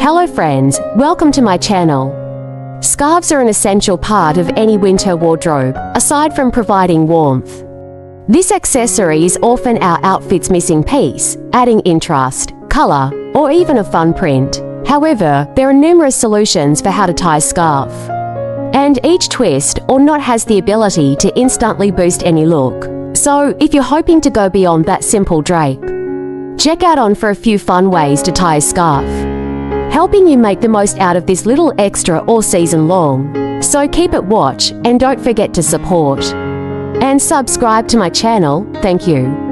Hello friends, welcome to my channel. Scarves are an essential part of any winter wardrobe, aside from providing warmth. This accessory is often our outfit's missing piece, adding interest, color, or even a fun print. However, there are numerous solutions for how to tie a scarf. And each twist or knot has the ability to instantly boost any look. So, if you're hoping to go beyond that simple drape, check out on for a few fun ways to tie a scarf, helping you make the most out of this little extra all season long. So keep it watch and don't forget to support and subscribe to my channel. Thank you.